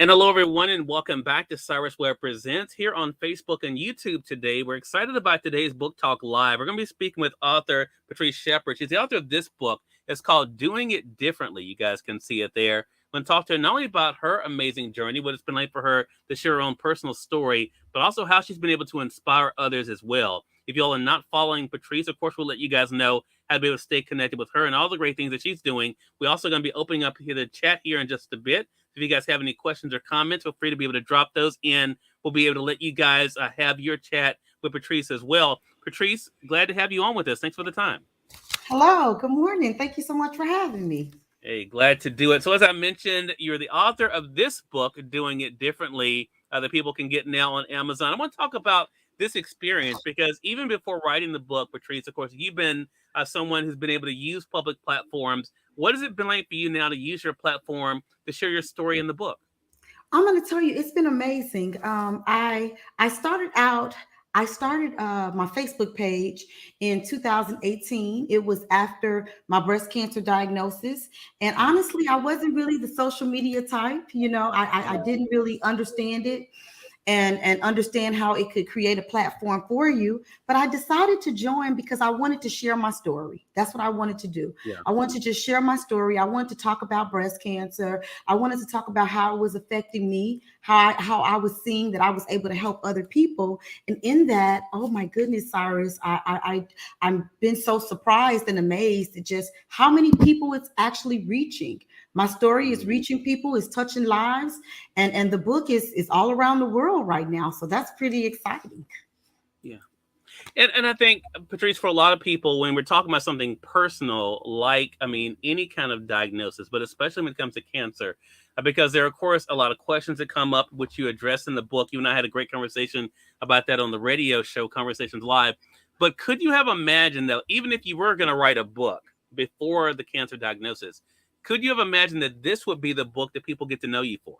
And hello, everyone, and welcome back to Cyrus Webb Presents here on Facebook and YouTube today. We're excited about today's Book Talk Live. We're going to be speaking with author Patryce Sheppard. She's the author of this book. It's called Doing It Differently. You guys can see it there. We're going to talk to her not only about her amazing journey, what it's been like for her to share her own personal story, but also how she's been able to inspire others as well. If you all are not following Patryce, of course, we'll let you guys know how to be able to stay connected with her and all the great things that she's doing. We're also going to be opening up here the chat here in just a bit. If you guys have any questions or comments, feel free to be able to drop those in. We'll be able to let you guys have your chat with Patryce as well. Patryce, glad to have you on with us. Thanks for the time. Hello, good morning. Thank you so much for having me. Hey, glad to do it. So as I mentioned, you're the author of this book, Doing It Differently, that people can get now on Amazon. I want to talk about this experience because even before writing the book, Patryce, of course, you've been someone who's been able to use public platforms. What has it been like for you now to use your platform to share your story in the book? I'm going to tell you, it's been amazing. I started my Facebook page in 2018. It was after my breast cancer diagnosis. And honestly, I wasn't really the social media type. I didn't really understand it and understand how it could create a platform for you. But I decided to join because I wanted to share my story. That's what I wanted to do. Yeah. I wanted to just share my story. I wanted to talk about breast cancer. I wanted to talk about how it was affecting me, how I was seeing that I was able to help other people. And in that, oh my goodness, Cyrus, I've been so surprised and amazed at just how many people it's actually reaching. My story is reaching people, is touching lives, and the book is all around the world right now. So that's pretty exciting. Yeah. And I think, Patryce, for a lot of people, when we're talking about something personal, like, any kind of diagnosis, but especially when it comes to cancer, because there are, of course, a lot of questions that come up, which you address in the book. You and I had a great conversation about that on the radio show, Conversations Live. But could you have imagined, though, even if you were going to write a book before the cancer diagnosis, could you have imagined that this would be the book that people get to know you for?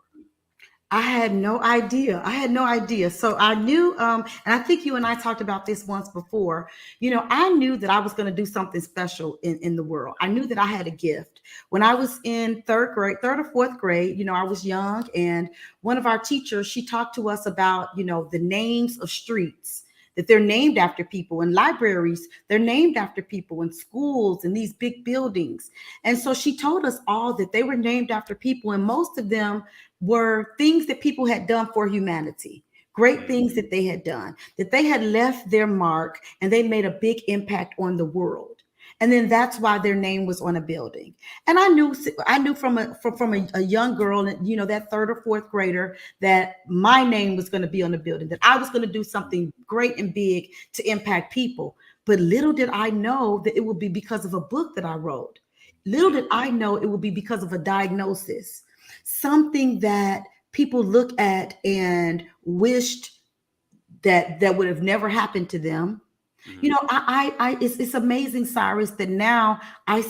I had no idea. So I knew, and I think you and I talked about this once before. I knew that I was going to do something special in the world. I knew that I had a gift. When I was in third or fourth grade, I was young, and one of our teachers, she talked to us about, the names of streets, that they're named after people, in libraries, they're named after people, in schools, and these big buildings. And so she told us all that they were named after people, and most of them were things that people had done for humanity, great things that they had done, that they had left their mark, and they made a big impact on the world. And then that's why their name was on a building. And I knew from a young girl, that third or fourth grader, that my name was going to be on the building, that I was going to do something great and big to impact people. But little did I know that it would be because of a book that I wrote. Little did I know it would be because of a diagnosis, something that people look at and wished that would have never happened to them. It's amazing, Cyrus, that now I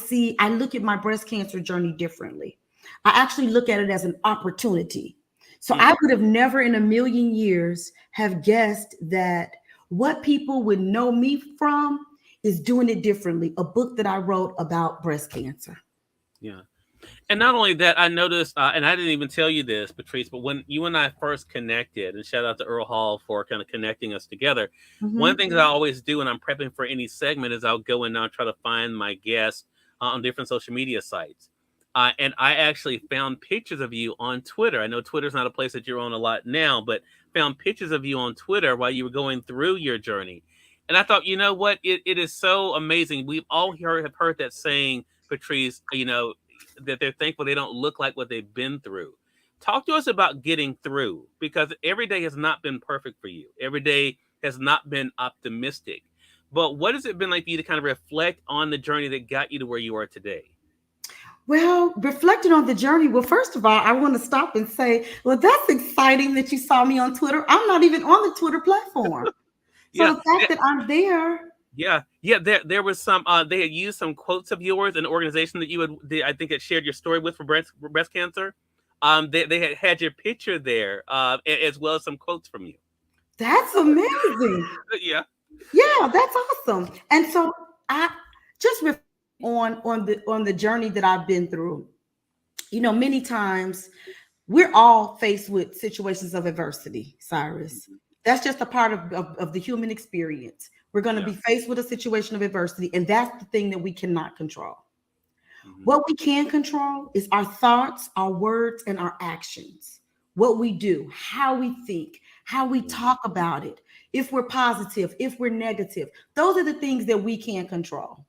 look at my breast cancer journey differently. I actually look at it as an opportunity. So I would have never in a million years have guessed that what people would know me from is Doing It Differently, a book that I wrote about breast cancer. Yeah. And not only that, I noticed, and I didn't even tell you this, Patryce, but when you and I first connected, and shout out to Earl Hall for kind of connecting us together, one of the things I always do when I'm prepping for any segment is I'll go in now and try to find my guests on different social media sites. And I actually found pictures of you on Twitter. I know Twitter's not a place that you're on a lot now, but found pictures of you on Twitter while you were going through your journey. And I thought, you know what? It is so amazing. We've all have heard that saying, Patryce, that they're thankful they don't look like what they've been through. Talk to us about getting through, because every day has not been perfect for you. Every day has not been optimistic. But what has it been like for you to kind of reflect on the journey that got you to where you are today? Well, reflecting on the journey, well, first of all, I want to stop and say, well, that's exciting that you saw me on Twitter. I'm not even on the Twitter platform. So the fact that I'm there. Yeah. There was some. They had used some quotes of yours, an organization that I think had shared your story with for breast cancer. They had your picture there, as well as some quotes from you. That's amazing. Yeah, that's awesome. And so I just on the journey that I've been through. Many times we're all faced with situations of adversity, Cyrus. Mhm. That's just a part of the human experience. We're going to Yeah. be faced with a situation of adversity, and that's the thing that we cannot control. Hmm. What we can control is our thoughts, our words, and our actions. What we do, how we think, how we Yeah. talk about it, if we're positive, if we're negative. Those are the things that we can control.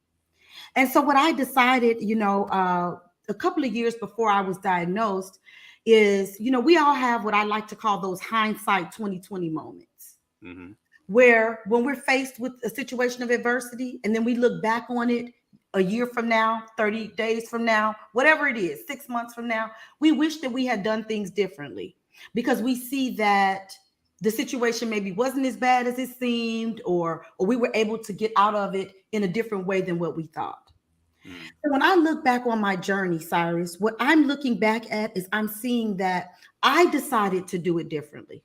And so, what I decided, a couple of years before I was diagnosed, is, we all have what I like to call those hindsight 2020 moments, Hmm. where when we're faced with a situation of adversity and then we look back on it a year from now, 30 days from now, whatever it is, 6 months from now, we wish that we had done things differently because we see that the situation maybe wasn't as bad as it seemed, or we were able to get out of it in a different way than what we thought. Mm. So when I look back on my journey, Cyrus, what I'm looking back at is I'm seeing that I decided to do it differently.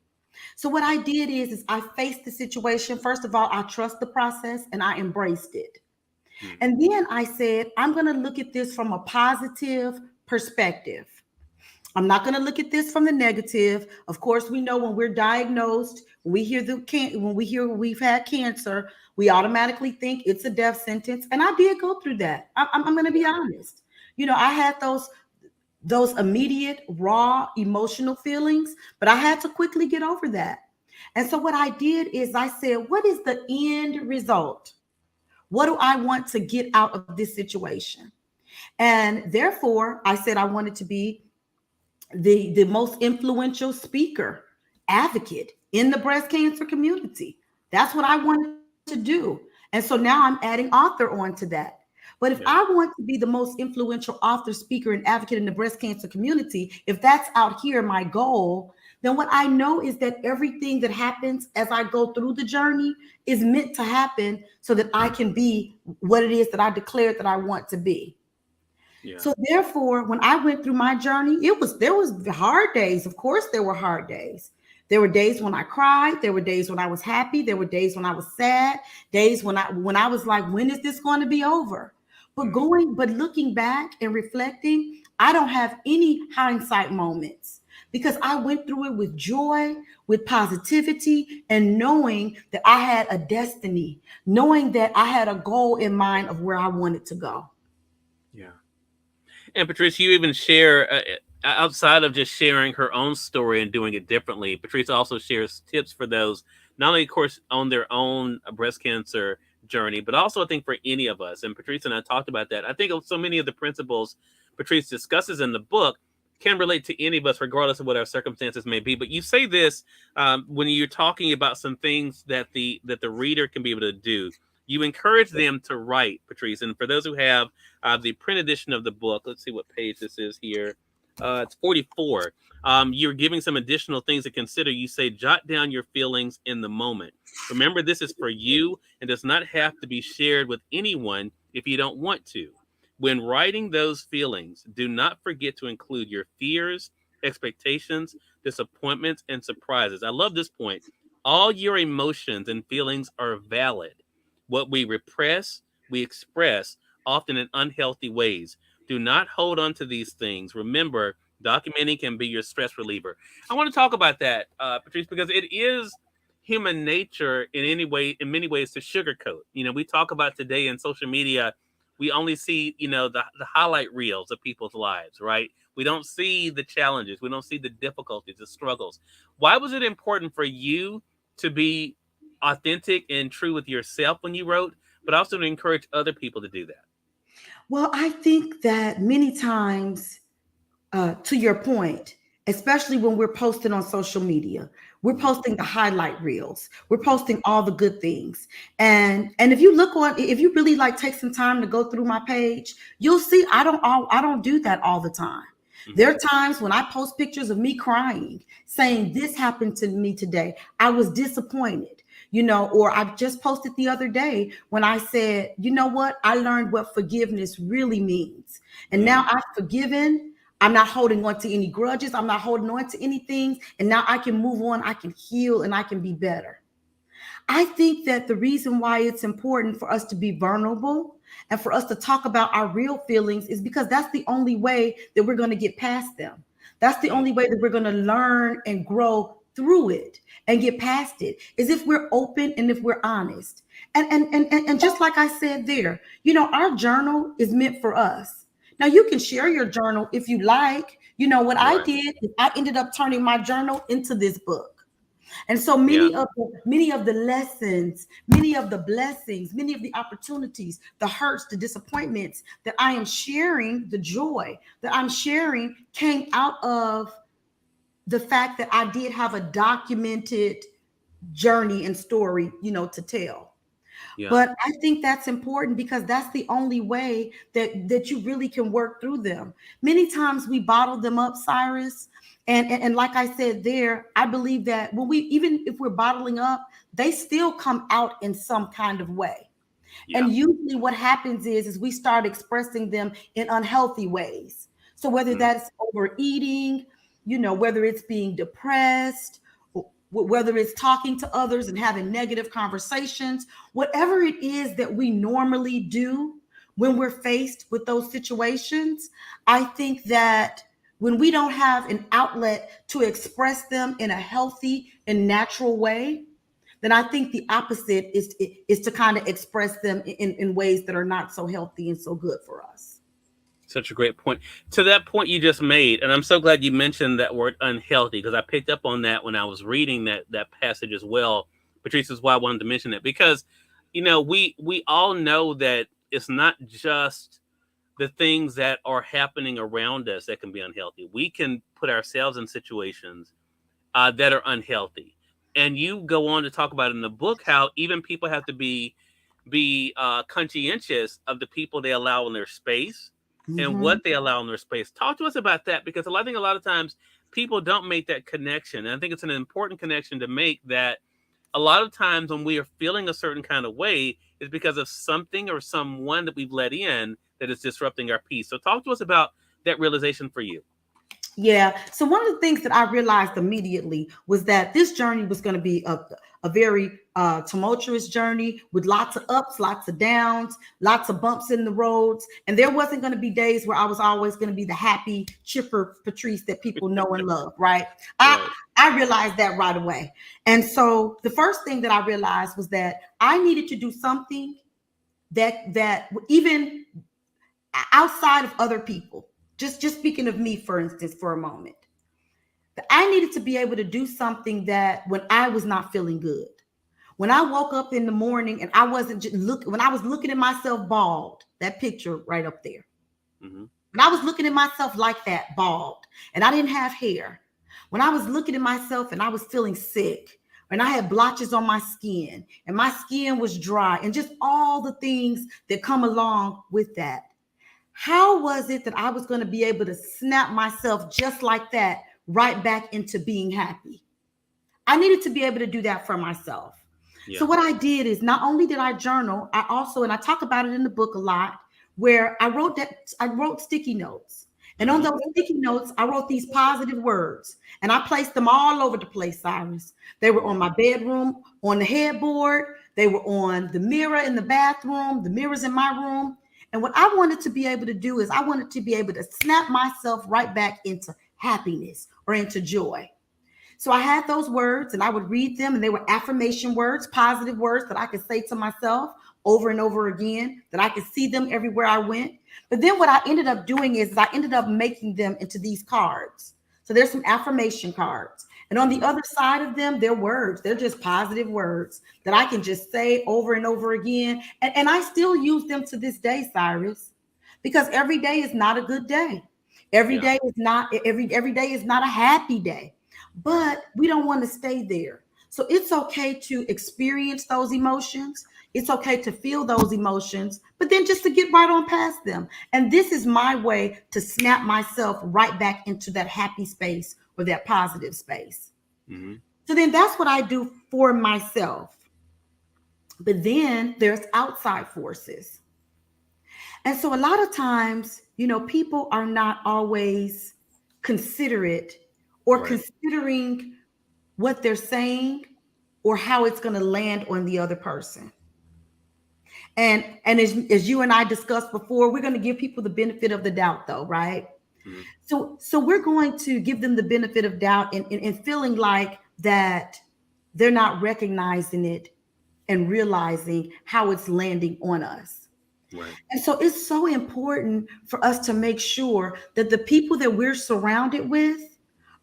So what I did is I faced the situation. First of all, I trust the process and I embraced it. Mm. And then I said, I'm going to look at this from a positive perspective. I'm not going to look at this from the negative. Of course, we know when we're diagnosed, when we hear we've had cancer, we automatically think it's a death sentence. And I did go through that. I'm going to be honest. I had those immediate raw emotional feelings, but I had to quickly get over that. And so what I did is I said, what is the end result? What do I want to get out of this situation? And therefore, I said I wanted to be the most influential speaker, advocate in the breast cancer community. That's what I wanted to do. And so now I'm adding author onto that. But if I Yeah. want to be the most influential author, speaker, and advocate in the breast cancer community, if that's out here my goal, then what I know is that everything that happens as I go through the journey is meant to happen so that I can be what it is that I declared that I want to be. Yeah. So therefore, when I went through my journey, there was hard days. Of course, there were hard days. There were days when I cried. There were days when I was happy. There were days when I was sad. Days when I was like, when is this going to be over? Mm. But looking back and reflecting, I don't have any hindsight moments because I went through it with joy, with positivity, and knowing that I had a destiny, knowing that I had a goal in mind of where I wanted to go. Yeah. And Patrice, you even share outside of just sharing her own story and doing it differently. Patrice also shares tips for those not only, of course, on their own breast cancer journey, but also I think for any of us. And Patrice and I talked about that. I think so many of the principles Patrice discusses in the book can relate to any of us, regardless of what our circumstances may be. But you say this when you're talking about some things that the reader can be able to do. You encourage them to write, Patrice. And for those who have the print edition of the book. Let's see what page this is here. It's 44. You're giving some additional things to consider. You say, jot down your feelings in the moment. Remember, this is for you and does not have to be shared with anyone if you don't want to. When writing those feelings, do not forget to include your fears, expectations, disappointments, and surprises. I love this point. All your emotions and feelings are valid. What we repress, we express, often in unhealthy ways. Do not hold on to these things. Remember, documenting can be your stress reliever. I want to talk about that, Patrice, because it is human nature in many ways, to sugarcoat. We talk about today in social media, we only see, the highlight reels of people's lives, right? We don't see the challenges. We don't see the difficulties, the struggles. Why was it important for you to be authentic and true with yourself when you wrote, but also to encourage other people to do that? Well, I think that many times, to your point, especially when we're posting on social media, we're Mhm. posting the highlight reels. We're posting all the good things. And if you really like take some time to go through my page, you'll see I don't do that all the time. There Mhm. are times when I post pictures of me crying, saying this happened to me today. I was disappointed, or I just posted the other day when I said, you know what? I learned what forgiveness really means. And now Mm. I've forgiven. I'm not holding on to any grudges. I'm not holding on to anything. And now I can move on. I can heal and I can be better. I think that the reason why it's important for us to be vulnerable and for us to talk about our real feelings is because that's the only way that we're going to get past them. That's the only way that we're going to learn and grow through it and get past it, is if we're open and if we're honest. And just like I said there, our journal is meant for us. Now you can share your journal if you like. What I Right. did is I ended up turning my journal into this book. And so Yeah. many of the lessons, many of the blessings, many of the opportunities, the hurts, the disappointments that I am sharing, the joy that I'm sharing came out of the fact that I did have a documented journey and story, to tell. Yeah. But I think that's important because that's the only way that you really can work through them. Many times we bottle them up, Cyrus. And like I said there, I believe that when even if we're bottling up, they still come out in some kind of way. Yeah. And usually what happens is we start expressing them in unhealthy ways. So whether Mm. that's overeating, whether it's being depressed, whether it's talking to others and having negative conversations, whatever it is that we normally do when we're faced with those situations, I think that when we don't have an outlet to express them in a healthy and natural way, then I think the opposite is to kind of express them in ways that are not so healthy and so good for us. Such a great point. To that point you just made, and I'm so glad you mentioned that word unhealthy, because I picked up on that when I was reading that passage as well. Patrice, is why I wanted to mention it, because we all know that it's not just the things that are happening around us that can be unhealthy. We can put ourselves in situations that are unhealthy, and you go on to talk about in the book how even people have to be conscientious of the people they allow in their space and Mm-hmm. what they allow in their space. Talk to us about that, because I think a lot of times people don't make that connection. And I think it's an important connection to make, that a lot of times when we are feeling a certain kind of way is because of something or someone that we've let in that is disrupting our peace. So talk to us about that realization for you. Yeah. So one of the things that I realized immediately was that this journey was going to be a very tumultuous journey with lots of ups, lots of downs, lots of bumps in the roads. And there wasn't going to be days where I was always going to be the happy, chipper Patryce that people know and love, right? I, Right. I realized that right away. And so the first thing that I realized was that I needed to do something that even outside of other people, just speaking of me, for instance, for a moment, that I needed to be able to do something that when I was not feeling good, when I woke up in the morning and I wasn't just when I was looking at myself bald, that picture right up there, Mm-hmm. when I was looking at myself like that, bald, and I didn't have hair, when I was looking at myself and I was feeling sick, and I had blotches on my skin and my skin was dry, and just all the things that come along with that, how was it that I was going to be able to snap myself just like that right back into being happy? I needed to be able to do that for myself. So Yeah. what I did is, not only did I journal, I also, and I talk about it in the book a lot, where I wrote sticky notes. And on Mm-hmm. those sticky notes, I wrote these positive words, and I placed them all over the place, Cyrus. They were on my bedroom, on the headboard. They were on the mirror in the bathroom, the mirrors in my room. And what I wanted to be able to do is I wanted to be able to snap myself right back into happiness or into joy. So I had those words and I would read them, and they were affirmation words, positive words that I could say to myself over and over again, that I could see them everywhere I went. But then what I ended up doing is I ended up making them into these cards. So there's some affirmation cards. And on the Mm-hmm. other side of them, they're words. They're just positive words that I can just say over and over again. And I still use them to this day, Cyrus, because every day is not a good day. Yeah. Every day is not a happy day. But we don't want to stay there. So it's okay to experience those emotions. It's okay to feel those emotions, but then just to get right on past them. And this is my way to snap myself right back into that happy space or that positive space. Mm-hmm. So then that's what I do for myself. But then there's outside forces. And so a lot of times, people are not always considerate or Right. considering what they're saying or how it's going to land on the other person. And as you and I discussed before, we're going to give people the benefit of the doubt, though, right? Mhm. So we're going to give them the benefit of doubt and feeling like that they're not recognizing it and realizing how it's landing on us. Right. And so it's so important for us to make sure that the people that we're surrounded with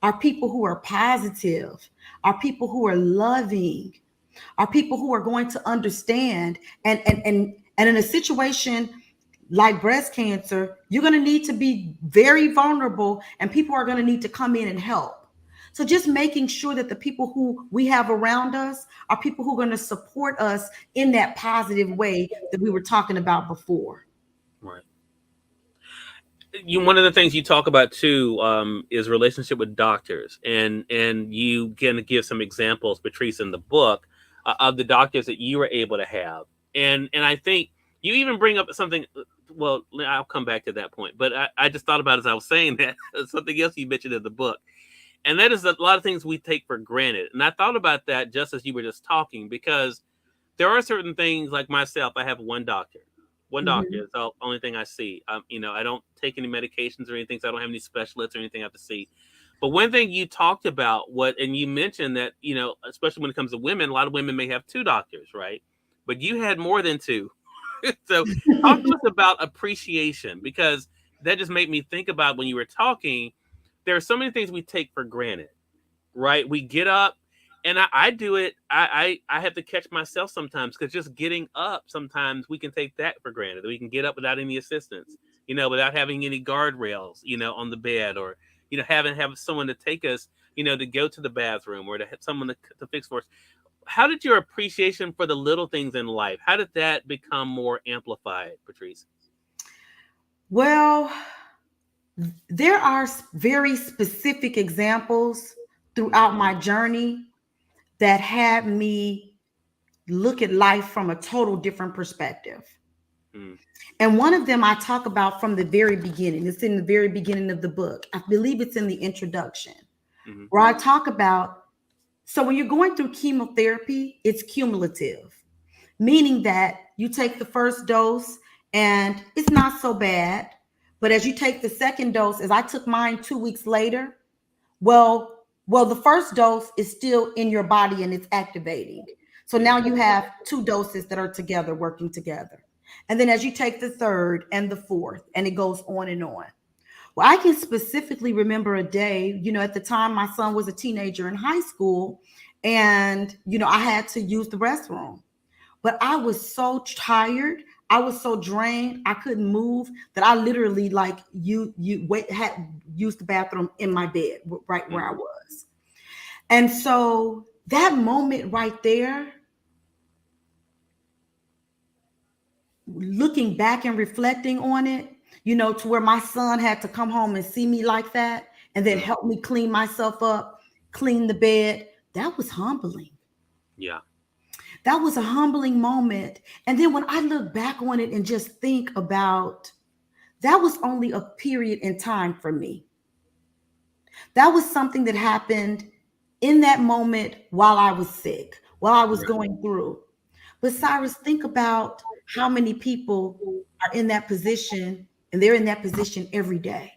are people who are positive, are people who are loving, are people who are going to understand. And in a situation like breast cancer, you're going to need to be very vulnerable, and people are going to need to come in and help. So just making sure that the people who we have around us are people who are going to support us in that positive way that we were talking about before. Right. One of the things you talk about too is relationship with doctors, and you can give some examples, Patryce, in the book of the doctors that you were able to have, and I think you even bring up something. Well, I'll come back to that point, but I just thought about as I was saying that something else you mentioned in the book, and that is a lot of things we take for granted, and I thought about that just as you were just talking, because there are certain things like myself. I have one doctor. One doctor Mhm. is the only thing I see. I don't take any medications or anything, so I don't have any specialists or anything I have to see. But one thing you talked about, and you mentioned that, especially when it comes to women, a lot of women may have two doctors, right? But you had more than two. So talk to us about appreciation, because that just made me think about when you were talking, there are so many things we take for granted, right? We get up, and I do it. I have to catch myself sometimes, because just getting up, sometimes we can take that for granted. We can get up without any assistance, without having any guardrails, on the bed, or having have someone to take us, to go to the bathroom, or to have someone to fix for us. How did your appreciation for the little things in life? How did that become more amplified, Patryce? Well, there are very specific examples Mm-hmm. throughout my journey that had me look at life from a total different perspective. Mm-hmm. And one of them I talk about from the very beginning. It's in the very beginning of the book. I believe it's in the introduction, Mm-hmm. where I talk about, so when you're going through chemotherapy, it's cumulative, meaning that you take the first dose and it's not so bad. But as you take the second dose, as I took mine 2 weeks later, well, the first dose is still in your body and it's activating. So now you have two doses that are together, working together. And then as you take the third and the fourth, and it goes on and on. Well, I can specifically remember a day, at the time my son was a teenager in high school, and, I had to use the restroom. But I was so tired. I was so drained. I couldn't move that I literally like had used the bathroom in my bed right where I Mm-hmm. was. And so that moment right there, looking back and reflecting on it, to where my son had to come home and see me like that and then Mm-hmm. help me clean myself up, clean the bed, that was humbling. Yeah. That was a humbling moment. And then when I look back on it and just think about, that was only a period in time for me. That was something that happened in that moment while I was sick, while I was Right. going through. But Cyrus, think about how many people are in that position, and they're in that position every day.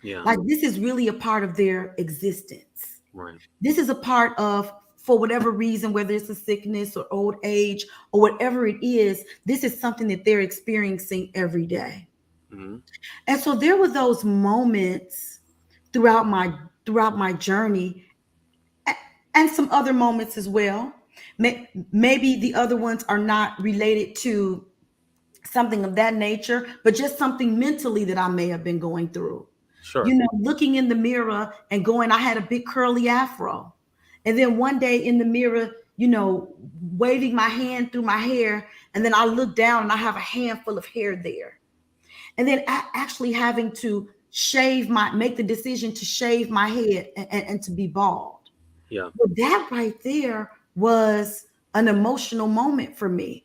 Yeah. Like, this is really a part of their existence. Right. This is a part of, for whatever reason, whether it's a sickness or old age or whatever it is, this is something that they're experiencing every day. Mm-hmm. And so there were those moments throughout my throughout my journey, and some other moments as well. Maybe the other ones are not related to something of that nature, but just something mentally that I may have been going through. Sure. Looking in the mirror and going, I had a big curly afro. And then one day in the mirror, waving my hand through my hair. And then I look down and I have a handful of hair there. And then actually having to make the decision to shave my head and to be bald. Yeah. But that right there was an emotional moment for me.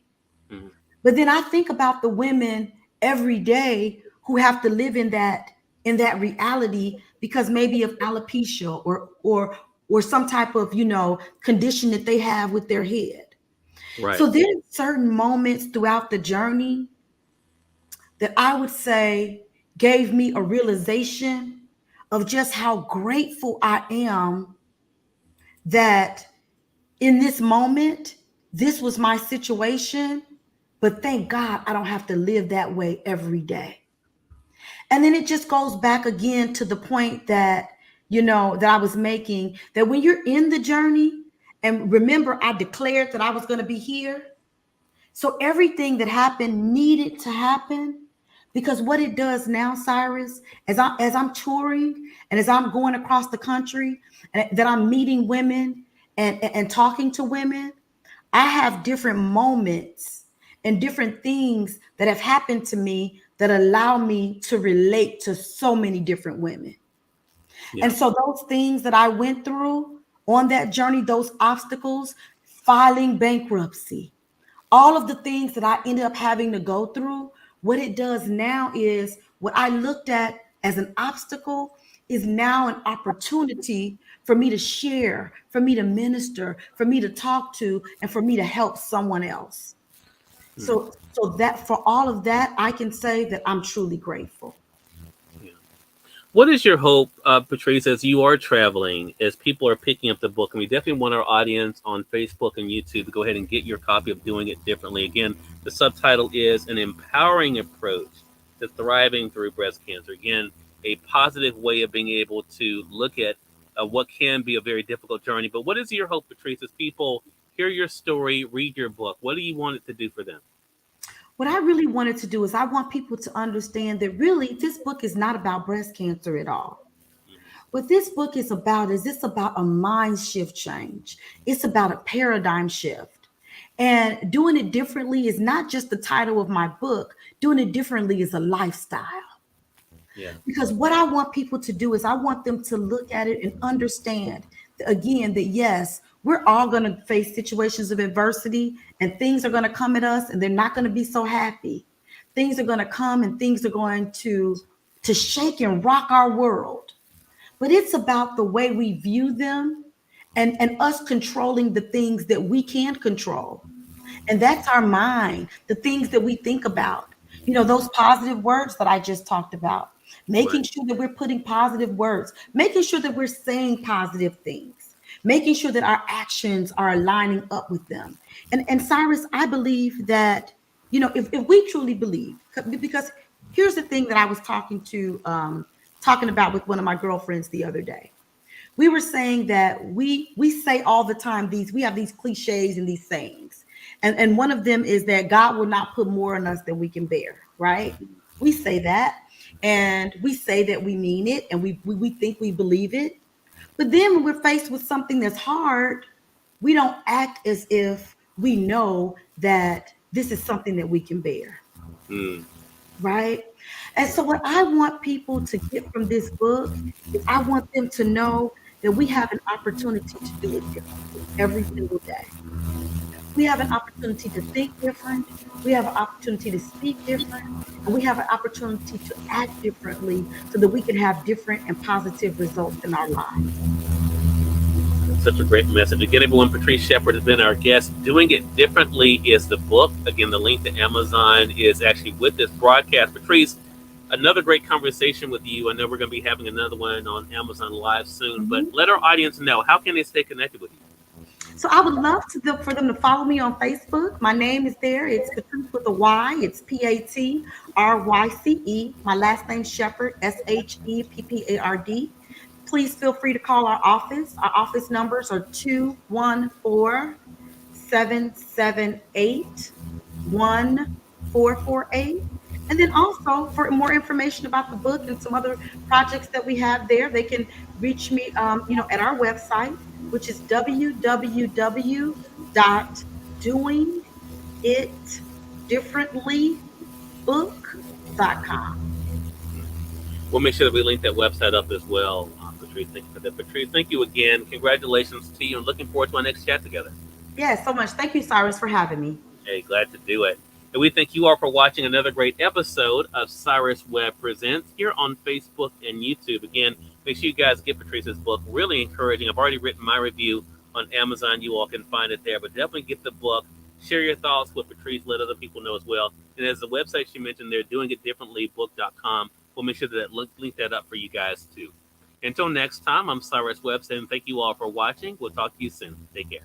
Mm-hmm. But then I think about the women every day who have to live in that reality because maybe of alopecia or some type of condition that they have with their head. Right. So there's certain moments throughout the journey that I would say gave me a realization of just how grateful I am that in this moment, this was my situation. But thank God I don't have to live that way every day. And then it just goes back again to the point that, that I was making, that when you're in the journey, and remember, I declared that I was going to be here. So everything that happened needed to happen, because what it does now, Cyrus, as I'm touring and as I'm going across the country and that I'm meeting women and talking to women, I have different moments and different things that have happened to me that allow me to relate to so many different women. Yeah. And so those things that I went through on that journey, those obstacles, filing bankruptcy, all of the things that I ended up having to go through, what it does now is what I looked at as an obstacle is now an opportunity for me to share, for me to minister, for me to talk to, and for me to help someone else. So that for all of that, I can say that I'm truly grateful. Yeah. What is your hope, Patryce, as you are traveling, as people are picking up the book? And we definitely want our audience on Facebook and YouTube to go ahead and get your copy of Doing It Differently. Again, the subtitle is An Empowering Approach to Thriving Through Breast Cancer. Again, a positive way of being able to look at what can be a very difficult journey. But what is your hope, Patryce, as people hear your story, read your book? What do you want it to do for them? What I really wanted to do is I want people to understand that really this book is not about breast cancer at all. What this book is about is it's about a mind shift change. It's about a paradigm shift. And doing it differently is not just the title of my book. Doing it differently is a lifestyle. Yeah. Because what I want people to do is I want them to look at it and understand again that yes, we're all going to face situations of adversity and things are going to come at us and they're not going to be so happy. Things are going to come and things are going to shake and rock our world. But it's about the way we view them and us controlling the things that we can control. And that's our mind, the things that we think about, those positive words that I just talked about, Right. making sure that we're putting positive words, making sure that we're saying positive things, making sure that our actions are aligning up with them. And Cyrus, I believe that, if we truly believe, because here's the thing that I was talking about with one of my girlfriends the other day. We were saying that we say all the time we have these cliches and these sayings. And one of them is that God will not put more on us than we can bear, right? We say that and we say that we mean it and we think we believe it. But then when we're faced with something that's hard, we don't act as if we know that this is something that we can bear. Mm. Right. And so, what I want people to get from this book is I want them to know that we have an opportunity to do it differently every single day. We have an opportunity to think different. We have an opportunity to speak different. And we have an opportunity to act differently so that we can have different and positive results in our lives. Such a great message. Again, everyone, Patryce Sheppard has been our guest. Doing It Differently is the book. Again, the link to Amazon is actually with this broadcast. Patryce, another great conversation with you. I know we're going to be having another one on Amazon Live soon, but let our audience know, how can they stay connected with you? So I would love for them to follow me on Facebook. My name is there. It's Patryce with a Y. It's Patryce. My last name Sheppard, Sheppard. Please feel free to call our office. Our office numbers are 214-778-1448. And then also for more information about the book and some other projects that we have there, they can reach me, at our website, which is www.doingitdifferentlybook.com. We'll make sure that we link that website up as well. Patryce, thank you for that. Patryce, thank you again. Congratulations to you and looking forward to our next chat together. Yeah, so much. Thank you, Cyrus, for having me. Hey, glad to do it. And we thank you all for watching another great episode of Cyrus Webb Presents here on Facebook and YouTube. Again, make sure you guys get Patryce's book. Really encouraging. I've already written my review on Amazon. You all can find it there. But definitely get the book. Share your thoughts with Patryce. Let other people know as well. And as the website she mentioned there, doingitdifferentlybook.com. we'll make sure that link that up for you guys too. Until next time, I'm Cyrus Webb saying thank you all for watching. We'll talk to you soon. Take care.